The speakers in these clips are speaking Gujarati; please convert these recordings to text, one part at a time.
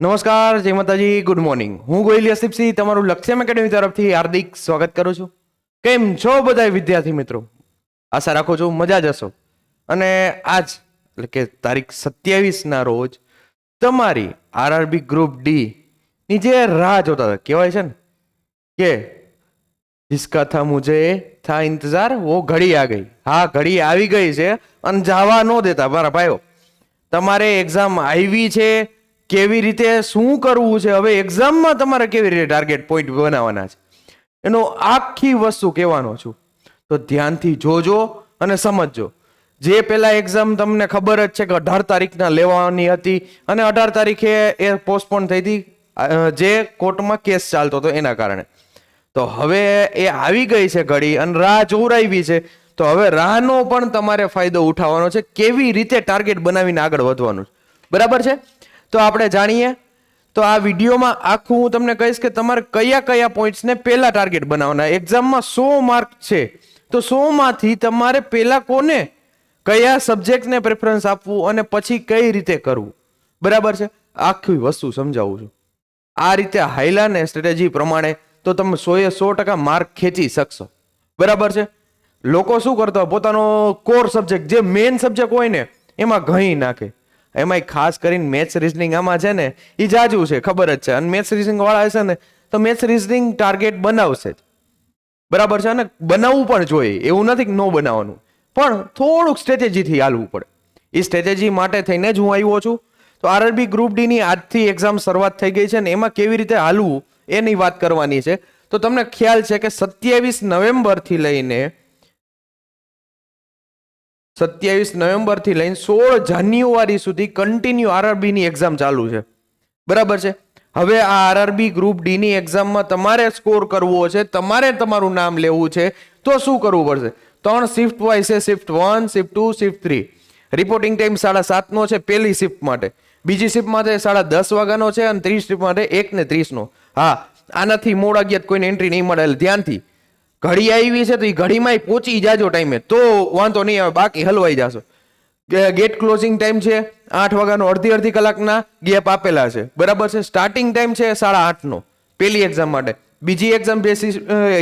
નમસ્કાર, જય માતાજી, ગુડ મોર્નિંગ. હું ગોહિલ યશદીપસિંહ તમારું લક્ષ્યમ એકેડમી તરફથી હાર્દિક સ્વાગત કરું છું. કેમ છો બધા વિદ્યાર્થી મિત્રો? આશા રાખું છું મજા જ હશો. અને આજ એટલે કે તારીખ 27 રોજ તમારી આરઆરબી ગ્રુપ ડી ની જે રાહ જોતા હતા, કહેવાય છે ને કે જિસકા થા મુझे થા ઇંતજાર વો ઘડી આ ગઈ. હા, ઘડી આવી ગઈ છે અને જવા ન દેતા મારા ભાઈઓ. તમારે એક્ઝામ આવી છે, કેવી રીતે શું કરવું છે, હવે એક્ઝામમાં તમારે કેવી રીતે ટાર્ગેટ પોઈન્ટ બનાવવાના છે, એનો આખી વસ્તુ કહેવાનો છું. તો ધ્યાનથી જોજો અને સમજજો. જે પેલા એક્ઝામ તમને ખબર જ છે કે 18 તારીખના લેવાની હતી અને 18 તારીખે એ પોસ્ટપોન થઈ હતી, જે કોર્ટમાં કેસ ચાલતો હતો એના કારણે. તો હવે એ આવી ગઈ છે ઘડી અને રાહ જોરાવી છે. તો હવે રાહનો પણ તમારે ફાયદો ઉઠાવવાનો છે, કેવી રીતે ટાર્ગેટ બનાવીને આગળ વધવાનું છે. બરાબર છે? તો આપણે જાણીએ. તો આ વિડીયોમાં આખું હું તમને કહીશ કે તમારે કયા કયા પોઈન્ટ્સને પહેલા ટાર્ગેટ બનાવવાના. એક્ઝામમાં 100 માર્ક છે તો 100 માંથી તમારે પહેલા કોને કયા સબ્જેક્ટને પ્રેફરન્સ આપવું અને પછી કઈ રીતે કરવું. બરાબર છે? આખી વસ્તુ સમજાવું છું. આ રીતે હાઈલા ને સ્ટ્રેટેજી પ્રમાણે તો તમે 100% માર્ક ખેંચી શકશો. બરાબર છે? લોકો શું કરતા હોય, પોતાનો કોર સબ્જેક્ટ જે મેઇન સબ્જેક્ટ હોય ને એમાં ઘણી નાખે. એમાંય ખાસ કરીને મેથ્સ રિઝનિંગ આમાં છે ને એ જાજુ છે, ખબર જ છે. અને મેથ્સ રિઝનિંગ વાળા હશે ને તો મેથ્સ રિઝનિંગ ટાર્ગેટ બનાવશે જ. બરાબર છે? અને બનાવવું પણ જોઈએ, એવું નથી કે ન બનાવવાનું, પણ થોડુંક સ્ટ્રેટેજીથી હાલવું પડે. એ સ્ટ્રેટેજી માટે થઈને જ હું આવ્યો છું. તો આરઆરબી ગ્રુપ ડી ની આજથી એક્ઝામ શરૂઆત થઈ ગઈ છે ને એમાં કેવી રીતે હાલવું એની વાત કરવાની છે. તો તમને ખ્યાલ છે કે 27 નવેમ્બરથી લઈને 16 જાન્યુઆરી સુધી કન્ટિન્યુ આરઆરબી ની એક્ઝામ ચાલુ છે. બરાબર છે? હવે આ આરઆરબી ગ્રુપ ડી ની એક્ઝામમાં તમારે સ્કોર કરવો છે, તમારે તમારું નામ લેવું છે, તો શું કરવું પડશે? 3 શિફ્ટ વાઇઝ છે. Shift 1, shift 2, shift 3. Reporting time 7:30 નો છે પહેલી શિફ્ટ માટે, બીજી શિફ્ટ માટે 10:30 વાગ્યાનો છે અને ત્રીજી શિફ્ટ માટે 1:30 નો. હા, આનાથી મોડા ગયા કોઈને એન્ટ્રી નહીં મળે. ધ્યાનથી, ઘડી આવી છે તો એ ઘડીમાં પહોંચી જાજો ટાઈમે તો વાંધો નહીં આવે, બાકી હલવાઈ જાશો. ગેટ ક્લોઝિંગ ટાઈમ છે 8 વાગ્યાનો, અડધી કલાકના ગેપ આપેલા છે. બરાબર છે? સ્ટાર્ટિંગ ટાઈમ છે 8:30 નો પહેલી એક્ઝામ માટે, બીજી એક્ઝામ એ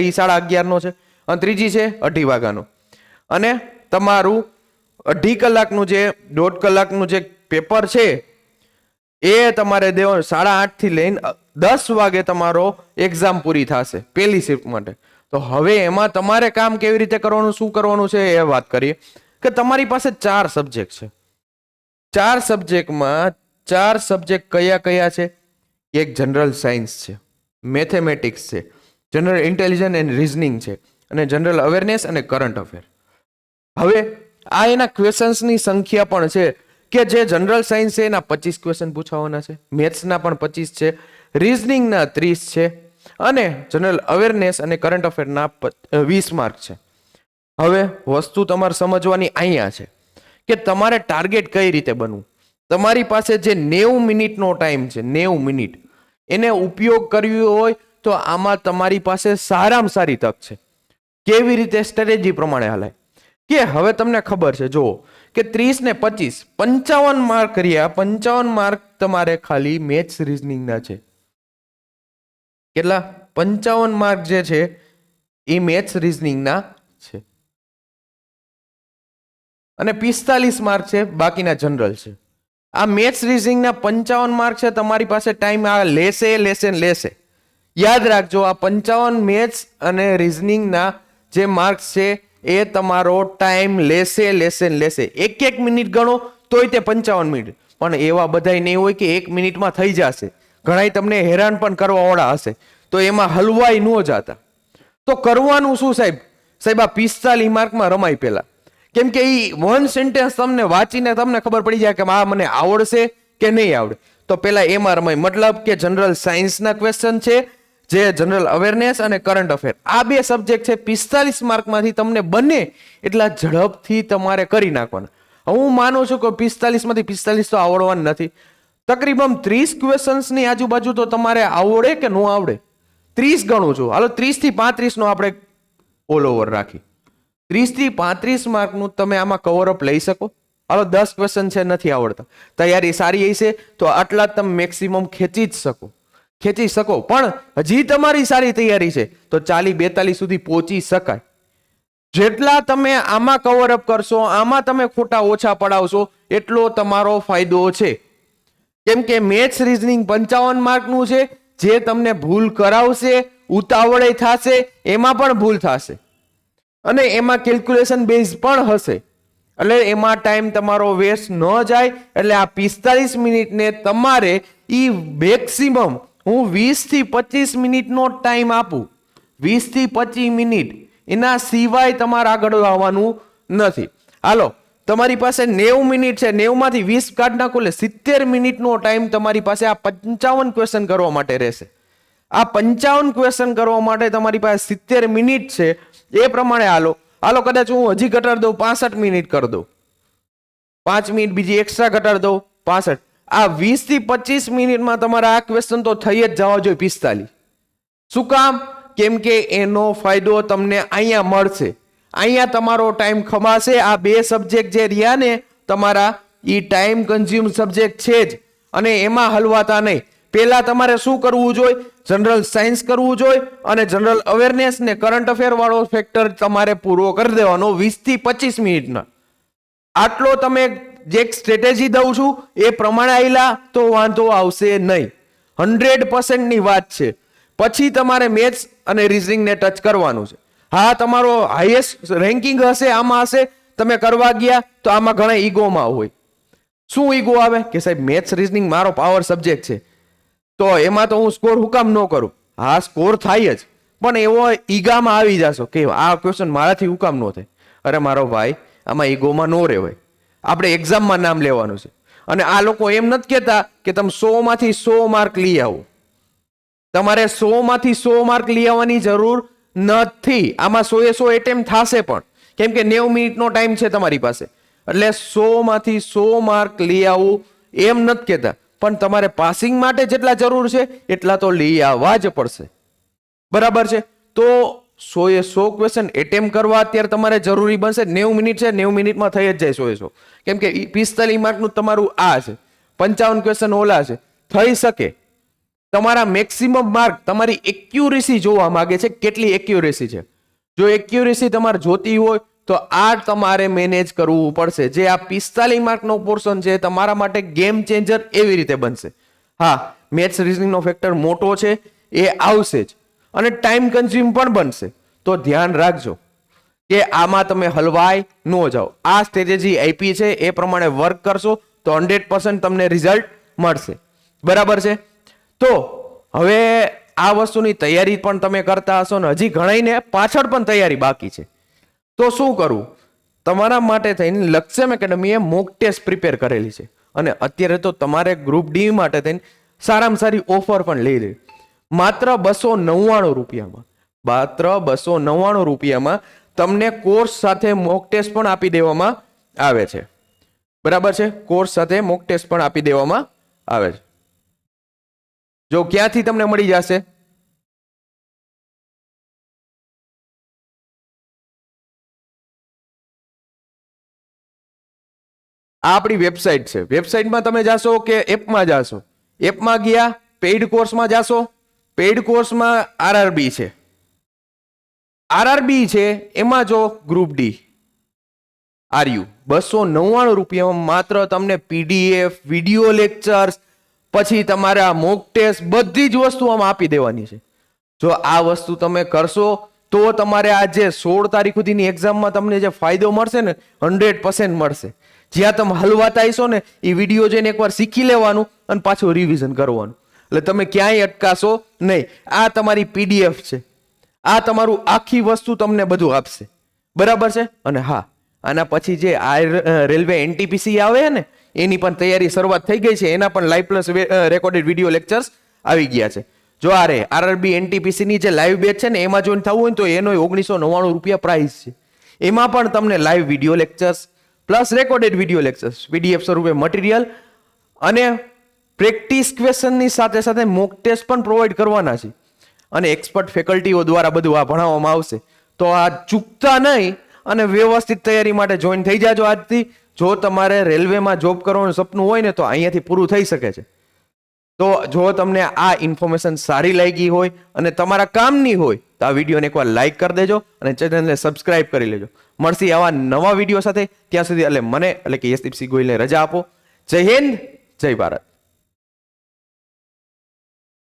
11:30 નો છે અને ત્રીજી છે 2:30 વાગ્યાનો. અને તમારું 2.5 કલાકનું જે 1.5 કલાકનું જે પેપર છે એ તમારે દેવાનું. 8:30 થી લઈને 10 વાગે તમારો એક્ઝામ પૂરી થશે પહેલી શિફ્ટ માટે. તો હવે એમાં તમારે કામ કેવી રીતે કરવાનું, શું કરવાનું છે એ વાત કરીએ. કે તમારી પાસે 4 સબ્જેક્ટ છે. 4 સબ્જેક્ટમાં 4 સબ્જેક્ટ કયા કયા છે? એક જનરલ સાયન્સ છે, મેથેમેટિક્સ છે, જનરલ ઇન્ટેલિજન્સ એન્ડ રીઝનિંગ છે, અને જનરલ અવેરનેસ અને કરંટ અફેર. હવે આ એના ક્વેશ્ચન્સની સંખ્યા પણ છે કે જે જનરલ સાયન્સ છે એના 25 ક્વેશ્ચન પૂછાવાના છે, મેથ્સના પણ 25 છે, રીઝનિંગના 30 છે અને જનરલ અવેરનેસ અને કરંટ અફેરના 20 માર્ક છે. હવે વસ્તુ તમારે સમજવાની અહીંયા છે કે તમારે ટાર્ગેટ કઈ રીતે બનવું. તમારી પાસે જે 90 મિનિટનો ટાઈમ છે, 90 મિનિટ, એને ઉપયોગ કરવો હોય તો આમાં તમારી પાસે સારામાં સારી તક છે. કેવી રીતે? સ્ટ્રેટેજી પ્રમાણે હાલાય. કે હવે તમને ખબર છે, જુઓ કે 30 ને 25 55 માર્ક કર્યા. 55 માર્ક તમારે ખાલી મેથ્સ રીઝનિંગના છે. કેટલા? 55 માર્ક જે છે એ મેથ્સ રીઝનિંગના છે અને 45 માર્ક છે બાકીના જનરલ છે. આ મેથ્સ રીઝનિંગના 55 માર્ક છે. તમારી પાસે ટાઈમ આ લેશે. યાદ રાખજો, આ 55 મેથ્સ અને રીઝનિંગના જે માર્ક્સ છે એ તમારો ટાઈમ લેશે. એક મિનિટ ગણો તોય તે 55 મિનિટ. પણ એવા બધાય નહીં હોય કે 1 મિનિટમાં થઈ જશે. ઘણાય તમને હેરાન પણ કરવા વાળા હશે, તો એમાં હલવાઈ ન જાતા. તો કરવાનું શું સાહેબ? સાહેબ, આ 45 માર્કમાં રમાય પેલા. કેમ કે એ વન સેન્ટેન્સ તમને વાંચીને તમને ખબર પડી જાય કે આ મને આવડશે કે નહીં આવડે. તો પેલા એમાં રમાય. મતલબ કે જનરલ સાયન્સના ક્વેશ્ચન છે, જે જનરલ અવેરનેસ અને કરંટ અફેર, આ 2 સબ્જેક્ટ છે. 45 માર્કમાંથી તમને બને એટલા ઝડપથી તમારે કરી નાખવાના. હું માનું છું કે 45 માંથી 45 તો આવડવાનું નથી. તકરીબન 30 ક્વેશ્ચન્સની આજુબાજુ તો તમારે આવડે કે ન આવડે? 30 ગણું છું. હાલો 30 થી 35 નો આપણે ઓલ ઓવર રાખી. 30 થી 35 માર્કનું તમે આમાં કવર અપ લઈ શકો? હાલો 10 ક્વેશ્ચન છે નથી આવડતા, તૈયારી સારી હશે તો આટલા જ તમે મેક્સિમમ ખેંચી શકો, પણ હજી તમારી સારી તૈયારી છે તો 40-42 સુધી પહોંચી શકાય. જેટલા તમે આમાં કવર અપ કરશો, આમાં તમે ખોટા ઓછા પડાવશો એટલો તમારો ફાયદો છે. કેમ કે મેથ્સ રીઝનિંગ 55 માર્કનું છે, જે તમને ભૂલ કરાવશે, ઉતાવળે થશે, એમાં પણ ભૂલ થશે અને એમાં કેલ્ક્યુલેશન બેઝ પણ હશે, એટલે એમાં ટાઈમ તમારો વેસ્ટ ન જાય. એટલે આ 45 મિનિટને તમારે ઈ મેક્સિમમ હું 20 થી 25 મિનિટનો ટાઈમ આપું, 20 થી 25 મિનિટ, એના સિવાય તમારે આગળ આવવાનું નથી. હાલો તમારી પાસે 90 મિનિટ છે, 90 માંથી 20 કાઢ નાખો એટલે 70 મિનિટનો ટાઈમ તમારી પાસે આ 55 ક્વેશ્ચન કરવા માટે રહેશે. આ 55 ક્વેશ્ચન કરવા માટે તમારી પાસે 70 મિનિટ છે. એ પ્રમાણે હાલો કદાચ હું હજી ઘટાડી દઉં, 65 મિનિટ કરી દઉં, 5 મિનિટ બીજી એક્સ્ટ્રા ઘટાડી દઉં, 65. આ 20 થી 25 મિનિટમાં તમારા આ ક્વેશ્ચન તો થઈ જ જવા જોઈએ 45. શું કામ? કેમ કે એનો ફાયદો તમને અહીંયા મળશે, અહીંયા તમારો ટાઈમ ખમાશે. આ બે સબ્જેક્ટ જે રહ્યા ને તમારા, એ ટાઈમ કન્ઝ્યુમ સબ્જેક્ટ છે જ, અને એમાં હલવાતા નહીં. પહેલા તમારે શું કરવું જોઈએ? જનરલ સાયન્સ કરવું જોઈએ અને જનરલ અવેરનેસ ને કરંટ અફેર વાળો ફેક્ટર તમારે પૂરો કરી દેવાનો 20 થી 25 મિનિટના. આટલો તમે જે સ્ટ્રેટેજી દઉં છું એ પ્રમાણે આવેલા તો વાંધો આવશે નહીં. 100% ની વાત છે. પછી તમારે મેથ્સ અને રીઝનિંગ ને ટચ કરવાનું છે. હા, તમારો હાઈએસ્ટ રેન્કિંગ હશે, આમાં હશે, તમે કરવા ગયા તો આમાં ઘણા ઈગોમાં હોય. શું ઈગો આવે કે સાહેબ મેથ્સ રીઝનિંગ મારો પાવર સબ્જેક્ટ છે તો એમાં તો હું સ્કોર હુકામ ન કરું. હા, સ્કોર થાય જ, પણ એવો ઈગામાં આવી જશો કે આ ક્વેશ્ચન મારાથી હુકામ ન થાય. અરે મારો ભાઈ, આમાં ઈગોમાં ન રહેવાય. આપણે એક્ઝામમાં નામ લેવાનું છે. અને આ લોકો એમ નથી કહેતા કે તમે 100 માંથી 100 માર્ક લઈ આવો. તમારે 100 માંથી 100 માર્ક લઈ આવવાની જરૂર નથી. આમાં 100 એટેમ્પ થશે પણ, કેમ કે 90 મિનિટનો ટાઈમ છે તમારી પાસે, એટલે 100 માંથી 100 માર્ક લઈ આવવું એમ નથી કહેતા. પણ તમારે પાસિંગ માટે જેટલા જરૂર છે એટલા તો લઈ આવવા જ પડશે. બરાબર છે? તો 100 ક્વેશ્ચન એટેમ્પ કરવા અત્યારે તમારે જરૂરી બનશે. 90 મિનિટ છે, 90 મિનિટમાં થઈ જ જાય 100. કેમ કે 45 માર્કનું તમારું આ છે, 55 ક્વેશ્ચન ઓલા છે, થઈ શકે. તમારા મેક્સિમમ માર્ક, તમારી એક્યુરેસી જોવા માંગે છે, કેટલી એક્યુરેસી છે. જો એક્યુરેસી તમારે જોતી હોય તો આ તમારે મેનેજ કરવું પડશે. જે આ 45 માર્કનો પોર્શન છે તમારા માટે ગેમ ચેન્જર એવી રીતે બનશે. હા, મેથ્સ રીઝનિંગનો ફેક્ટર મોટો છે, એ આવશે જ, અને ટાઈમ કન્ઝ્યુમ પણ બનશે. તો ધ્યાન રાખજો કે આમાં તમે હલવાય ન જાઓ. આ સ્ટ્રેટેજી આપી છે, એ પ્રમાણે વર્ક કરશો તો 100% તમને રિઝલ્ટ મળશે. બરાબર છે? તો હવે આ વસ્તુની તૈયારી પણ તમે કરતા હશો ને હજી ઘણાઈને પાછળ પણ તૈયારી બાકી છે. તો શું કરવું? તમારા માટે થઈને લક્ષ્યમ એકેડમીએ મોક ટેસ્ટ પ્રિપેર કરેલી છે, અને અત્યારે તો તમારે ગ્રુપ ડી માટે થઈને સારામાં સારી ઓફર પણ લઈ રહી. માત્ર 299 રૂપિયામાં, માત્ર 299 રૂપિયામાં તમને કોર્સ સાથે મોક ટેસ્ટ પણ આપી દેવામાં આવે છે. બરાબર છે? કોર્સ સાથે મોક ટેસ્ટ પણ આપી દેવામાં આવે છે. જો ક્યાંથી તમને મળી જશે? આ આપણી વેબસાઇટ છે. વેબસાઇટમાં તમે જાશો કે એપમાં જાશો? એપમાં ગયા, પેઇડ કોર્સમાં જાશો. પેઇડ કોર્સમાં આરઆરબી છે, આરઆરબી છે, એમાં જો ગ્રુપ ડી આરયુ 299 રૂપિયામાં માત્ર તમને પીડીએફ, વિડીયો લેક્ચર્સ, પછી તમારા મોક ટેસ્ટ, બધી જ વસ્તુ આમાં આપી દેવાની છે. જો આ વસ્તુ તમે કરશો તો તમારે આ જે 16 તારીખ સુધીની એક્ઝામમાં તમને જે ફાયદો મળશે ને 100% મળશે. જ્યાં તમે હલવાતા હશો ને એ વિડીયો જોઈને એકવાર શીખી લેવાનું અને પાછું રિવિઝન કરવાનું, એટલે તમે ક્યાંય અટકાશો નહીં. આ તમારી પીડીએફ છે, આ તમારું આખી વસ્તુ તમને બધું આપશે. બરાબર છે? અને હા, આના પછી જે રેલવે એનટીપીસી આવે ને એની પણ તૈયારી શરૂઆત થઈ ગઈ છે. એના પણ live plus recorded video lectures આવી ગયા છે. જો આ આરઆરબી એનટીપીસી ની જે લાઈવ બેચ છે ને એમાં જોઈન થવું હોય તો એનો 1999 રૂપિયા પ્રાઇસ છે. એમાં પણ તમને live video lectures plus recorded video lectures, PDF સ્વરૂપે મટીરિયલ અને પ્રેક્ટિસ ક્વેશ્ચનની સાથે સાથે મોક ટેસ્ટ પણ પ્રોવાઈડ કરવાના છે, અને એક્સપર્ટ ફેકલ્ટીઓ દ્વારા બધું આ ભણાવવામાં આવશે. તો આ ચૂકતા નહીં અને વ્યવસ્થિત તૈયારી માટે જોઈન થઈ જાજો આજથી. જો તમારે રેલવેમાં જોબ કરવાનું સપનું હોય ને તો અહીંયાથી પૂરું થઈ શકે છે. તો જો તમને આ ઇન્ફોર્મેશન સારી લાગી હોય અને તમારા કામની હોય તો આ વિડીયોને એકવાર લાઈક કરી દેજો અને ચેનલને સબસ્ક્રાઇબ કરી લેજો. મળશે આવા નવા વિડીયો સાથે. ત્યાં સુધી મને એટલે કે યશદીપસિંહ ગોહિલને રજા આપો. જય હિન્દ, જય ભારત.